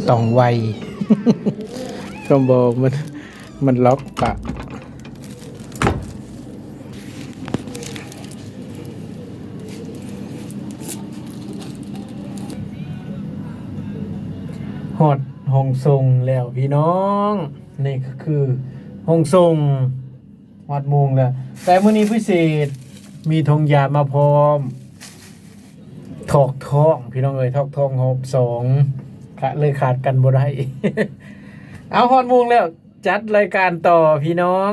ต้องไว คอมโบมันล็อกปะฮอดห้องส่งแล้วพี่น้องนี่ก็คือห้องส่งฮอดโมงแล้วแต่มื้อนี้พิเศษมีธงยามาพร้อมถอกท้องพี่น้องเอ้ยถอกท้องหอบสองเลยขาดกันบ่ได้ เอาฮอดโมงแล้วจัดรายการต่อพี่น้อง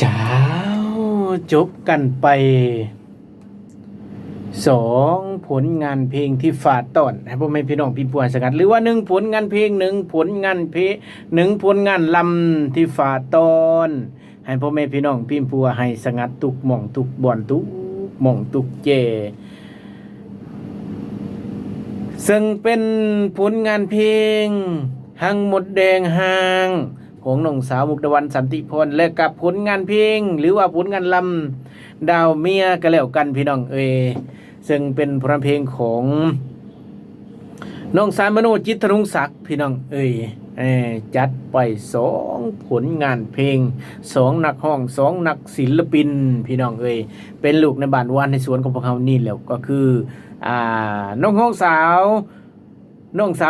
จ้าจบกันไปสองผลงานเพลงที่ฝาดต้อนให้พ่อแม่พี่น้องพี่ผู้สกัดหรือว่า1ผลงานเพลง1ผลงานเพลง1ผลงานลำที่ฝาดต้อนให้พ่อแม่พี่น้องพี่ผู้ให้สงัดทุกหม่องทุกบ่อนทุกหม่องทุกเจซึ่งเป็นผลงานเพลงหังหมดแดงหางของน้องสาวมุกดาวันสันติพรและกับผลงานเพลงหรือว่าผลงานลำดาวเมียก็แล้วกันพี่น้องเอ้ยซึ่งเป็นผลงานเพลงของน้องสารมโนจิตธนุศักดิ์พี่น้องเอ้ยจัดไป2ผลงานเพลง2นักร้อง2นักศิลปินพี่น้องเอ้ยเป็นลูกในบ้านวานในสวนของพวกเขานี่แหละก็คือน้องห้องสาว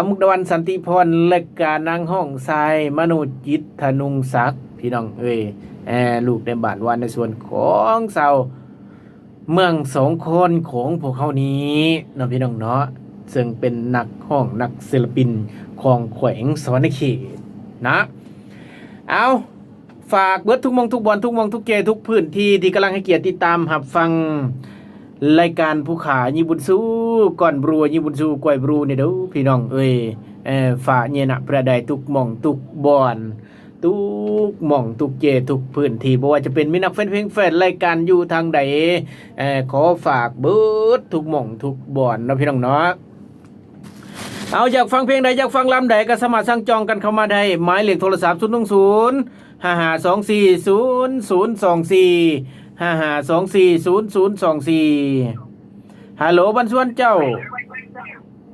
มุกดาวันสันติพรและกานางห้องทรายมโนจิตธนุศักดิ์พี่น้องเอ้ยลูกในบ้านวานในส่วนของสาวเมืองสองคนของพวกเขานี้เนาะพี่น้องเนาะซึ่งเป็นนักห้องนักศิลปินของแขวงสวรรณเขตนะเอาฝากเบิดทุกมองทุกบอลทุกมองทุกเกทุกพื้นที่ที่กำลังให้เกียรติติดตามหับฟังรายการผู้ขาญี่ปุ่นสู้ก่อนบรัวญี่ปุ่นสู้ก่อยบรูเนี่ยเด้อพี่น้องเอ้ยฝากเนี่ยนะประใดทุกมองทุกบอลทุกหม่องทุกเจทุกพื้นที่บ่ว่าจะเป็นมินักแฟนเพลงแฟนรายการอยู่ทางใดขอฝากเบิดทุกหม่องทุกบ่อนเนาะพี่น้องเนาะเอาอยากฟังเพลงใดอยากฟังลำใดก็สามารถสั่งจองกันเข้ามาได้หมายเลขโทรศัพท์010 5524 0024 5524 0024ฮัลโหลบันสวนเจ้า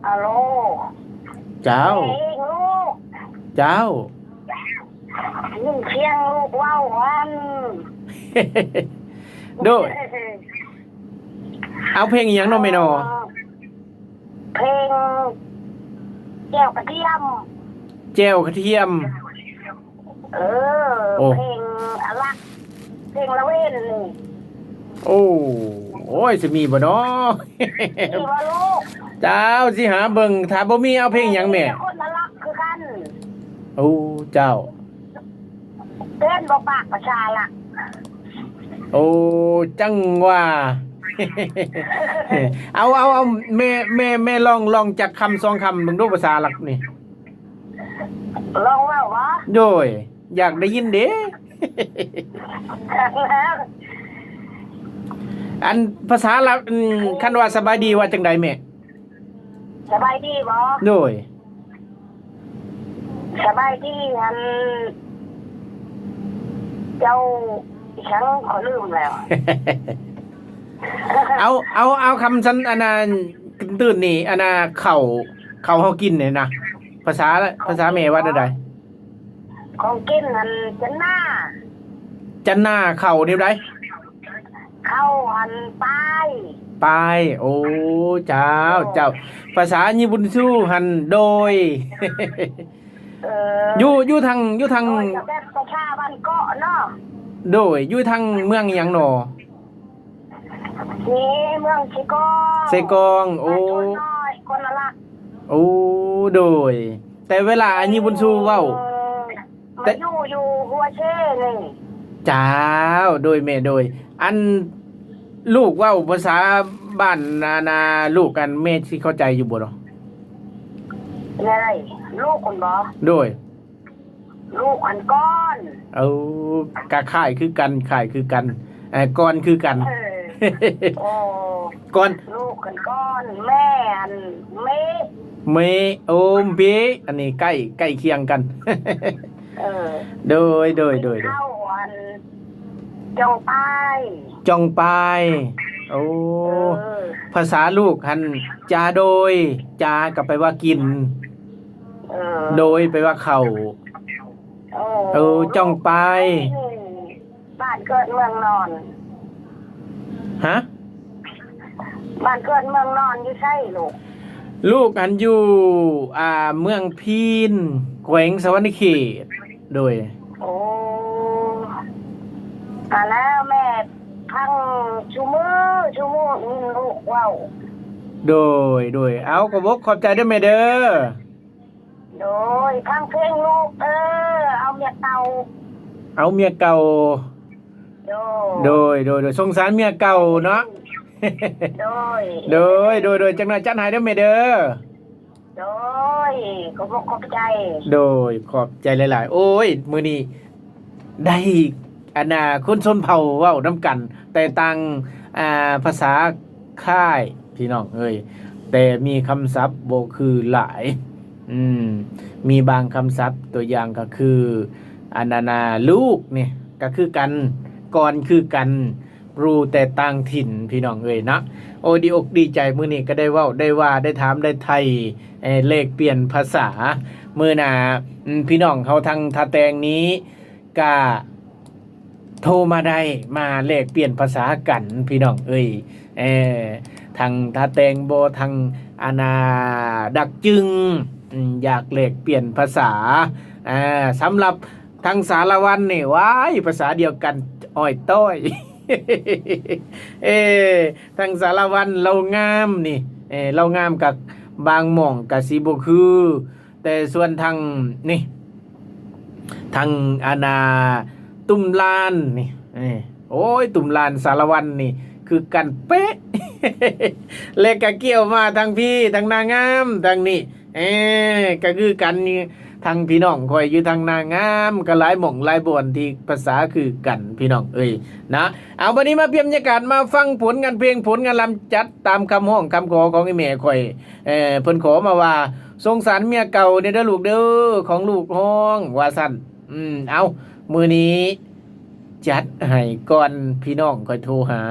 ฮัลโหลเจ้าเจ้ายินเสียงลูกว้าววันด้วยเอาเพลงอย่างน้องไม่นอเพลงแก้วกระเทียมแจ้วกระเทียมเพลงอะไรเพลงละเว้นนี่โอ้ยจะมีบ่เนาะมีบ่ลูกเจ้าสิหาเบิ่งถ้าบ่มีเอาเพลงหยังแม่คนละรักคือกันโอ้เจ้าเต้นบ่ปากประชาละโอ้จังว่าเอาแม่ลองจากคำ2คำมึงดูภาษาหลักนี่ลองว่าวะโดยอยากได้ยินเด้อันภาษาหลักคันว่าสบายดีว่าจังใดแม่สบายดีบ่โดยสบายดีอันเจ้าฉันขอลืมแล้ว เอาคำฉันอันนั้นตื่นนี่อันน่ะเข่าเฮากินเนี่ยนะภาษาแม่ว่าได้ของกินอันจันหน้าเข่าเดียวได้เข้าอันปโอ้เจ้าภาษาญี่ปุ่นสู้หันโดยอยู่ทางแบบประชาบ้านเกาะเนาะโดยอยู่ทางเมืองหยังหนอนี่เมืองเซกองโอ้คนละโอ้โดยแต่เวลาอันญี่ปุ่นสู้เว้าแต่อยู่หัวเช่นี่เจ้าโดยแม่โดยอันลูกเว้าภาษาบ้านนาลูกกันแม่สิเข้าใจอยู่บ่เนาะอะไรลูกคนบ่โดยลูกอันก้อนกะค่ายคือกันก้อนคือกันโอ้ก้อนลูกอันก้อนแม่อันเมโอมเบอันนี้ใกล้เคียงกันโดยเข้าอันจองปาย โอ้ เออ ภาษาลูกหันจาโดยจากลับไปว่ากิน เออ โดยไปว่าเข้า จ้องไป บ้านเกิดเมืองนอน ฮะ บ้านเกิดเมืองนอนอยู่ใช่ลูก ลูกอันอยู่เมืองพีนแขวงสวรรณเขตโดย โอ้แล้วแม่พังชูมือนี่ลูกเว้า โดยเอาขอบใจด้วยแม่เด้อ โดยพังเพลงลูกเอาเมียเก่า เอาเมียเก่า โดยสงสารเมียเก่าเนาะ โดย โดยจังหน่อยจัดให้เด้อแม่เด้อ โดยขอบใจ โดยขอบใจหลายๆ โอ้ยมื้อนี้ได้คนชนเผ่าเว้านํกัน แต่ต่างภาษาค่ายพี่น้องเอ้ยแต่มีคำศัพท์บ่คือหลาย มีบางคำศัพท์ตัวอย่างก็คือลูกเนี่ยก็คือกันก่อนคือกันรู้แต่ต่างถิ่นพี่น้องเอ้ยนะโอ้ดีอกดีใจมื้อนี้ก็ได้เว้าได้ว่าได้ถามได้ไทยเลขเปลี่ยนภาษามื้อหน้าพี่น้องเขาทางทาแตงนี้ก็โทรมาได้มาเลขเปลี่ยนภาษากันพี่น้องเอ้ยทางทาแตงบ่ทางดักจึงอยากเลขเปลี่ยนภาษาสำหรับทางสารวันนี่ว้ายภาษาเดียวกันอ้อยต้อย ทางสารวันเรางามนี่เรางามกับบางหม่องกับสิบ่คือ แต่ส่วนทางนี่ทางตุ้มลานนี่โอ้ยตุ้มลานสารวันนี่คือกันเป๊ะ เลขก็เกี่ยวมาทางพี่ทางนางงามทางนี้ก็คือกันนี่ทางพี่น้องคอยอยู่ทางนางงามก็หลายหม่องหลายบ่อนที่ภาษาคือกันพี่น้องเอ้ยนะเอาวันนี้มาเพียงบรรยากาศมาฟังผลงานเพลงผลงานลำจัดตามคำห้องคำขอของไอ้แม่คอยเพิ่นขอมาว่าสงสารเมียเก่าเด้อลูกเด้อของลูกห้องว่าซั่นเอามื้อนี้จัดให้ก่อนพี่น้องคอยโทรหา